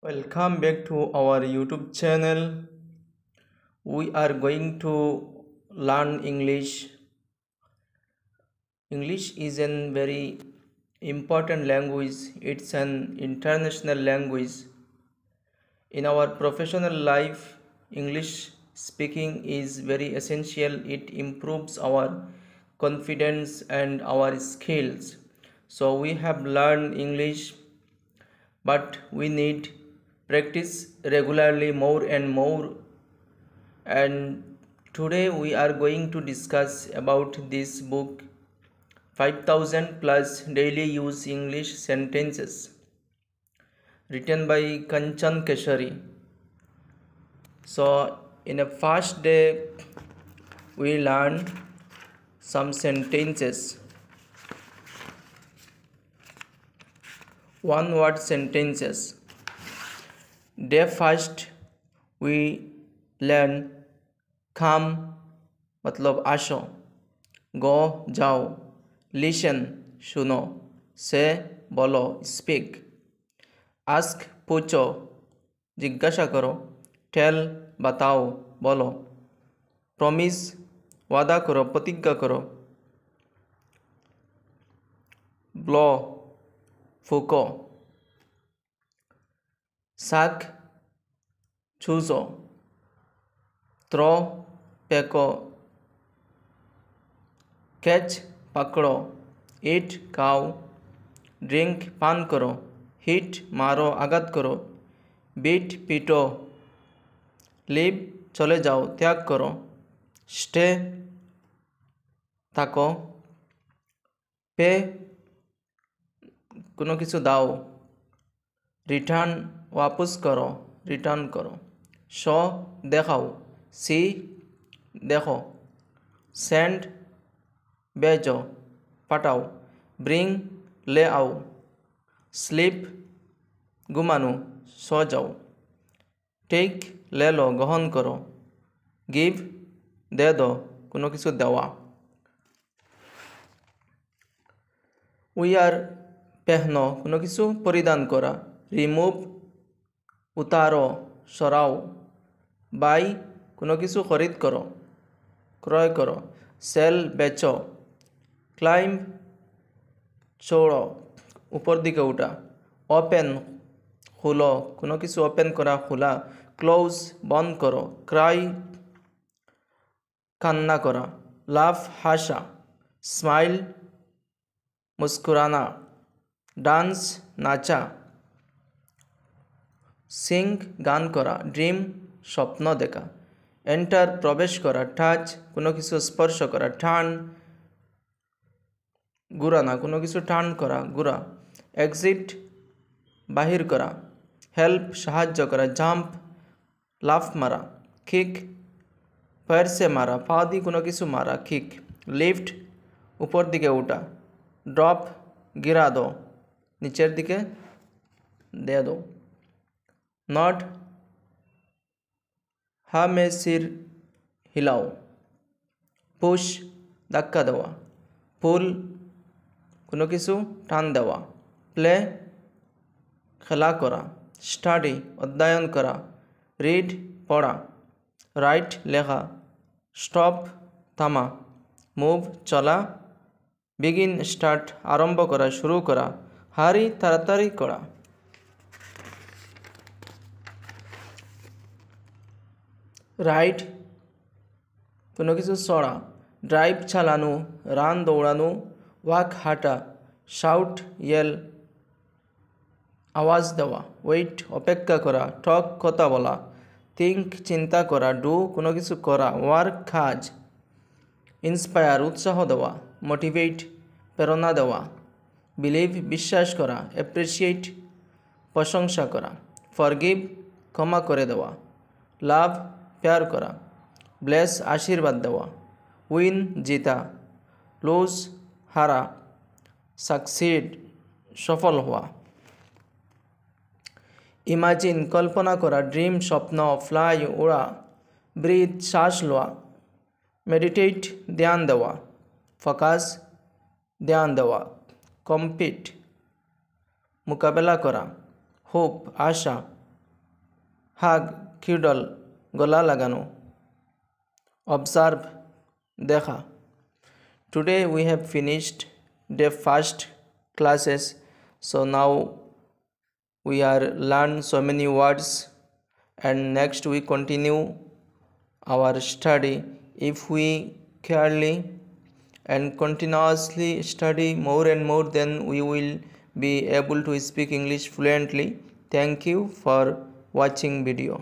Welcome back to our YouTube channel. We are going to learn English. English is a very important language. It's an international language. In our professional life, English speaking is very essential. It improves our confidence and our skills. So we have learned English, but we need practice regularly more and more. And today we are going to discuss about this book, 5000 plus daily use English sentences, written by Kanchan Keshari. So in a first day we learn some sentences, one word sentences. Day first we learn come मतलब आशो, go जाओ, listen सुनो, say बोलो speak, ask पूछो, जिज्ञासा करो, tell बताओ बोलो, promise वादा करो प्रतिज्ञा करो, blow फूको, sack चूसो, थ्रो फेंको, कैच पकड़ो, ईट खाओ, ड्रिंक पान करो, हिट मारो आघात करो, बीट पीटो, लीव चले जाओ त्याग करो, स्टे थाको, पे कोनो किछु दाओ, रिटर्न वापस करो रिटर्न करो, शो देखाओ, सी देखो, सेंड भेजो पठाओ, ब्रिंग ले आओ, स्लीप घुमानो सो जाओ, टेक ले लो ग्रहण करो, गिव दे दो कोनो किछु देवा, उयार पहनो कोनो किछु परिधान करा, रिमूव उतारो सराओ, बाई कोनो किछु खरीद करो क्रय करो, सेल बेचो, क्लाइंब चढ़ो ऊपर दिके उठा, ओपेन खुलो कोनो किछु ओपेन करा खुला, क्लोज बंद करो, क्राई कान्ना करा, लाफ हासा, स्माइल मुस्कुराना, डांस नाचा, सिंग गान करा, ड्रीम स्वप्न देखा, एंटर प्रवेश करा, टाच कोनो किछु स्पर्श करा, टार्न घुराना कोनो किछु टार्न करा घुरा, एक्सिट बाहिर करा, हेल्प साहाय्य करा, जम्प लाफ मारा, किक पैर से मारा, पा दी कोनो किछु मारा किक, लिफ्ट ऊपर दिके उठा, ड्रप गिरा दो नीचेर दिके दे दो, नॉट हाँ में सिर हिलाओ, पुश धक्का देवा, पुल कोनो किछु टान देवा, प्ले खेला करा, स्टाडी अध्ययन करा, रीड पढ़ा, राइट लेखा, स्टप थामा, मूव चला, बिगिन स्टार्ट आरम्भ करा शुरू करा, हारी ताड़ाताड़ी करा, राइड कोनो किछु चढ़ा, ड्राइव चालानो, रान दौड़ानो, वाक हाटा, शाउट येल आवाज देवा, वेट अपेक्षा करा, टक कथा बोला, थिंक चिंता करा, डू कोनो किछु करा, वर्क काज, इंस्पायर उत्साह देवा, मोटिवेट प्रेरणा देवा, बिलीव विश्वास करा, एप्रिशिएट प्रशंसा करा, फरगिव क्षमा करे देवा, लाभ प्यार करा, ब्लेस आशीर्वाद देवा, विन जीता, लूज हारा, सक्सीड सफल हुआ, इमाजिन कल्पना करा, ड्रीम स्वप्न, फ्लाई उड़ा, ब्रीथ सांस लवा, मेडिटेट ध्यान देवा, फोकस ध्यान देवा, कम्पीट मुकाबला करा, होप आशा, হাগ কিডল গলা লাগানো, অবজার্ভ দেখা। Today we have finished the first classes, so now we are learn so many words, and next we continue our study. If we carefully and continuously study more and more, then we will be able to speak English fluently. Thank you for watching video.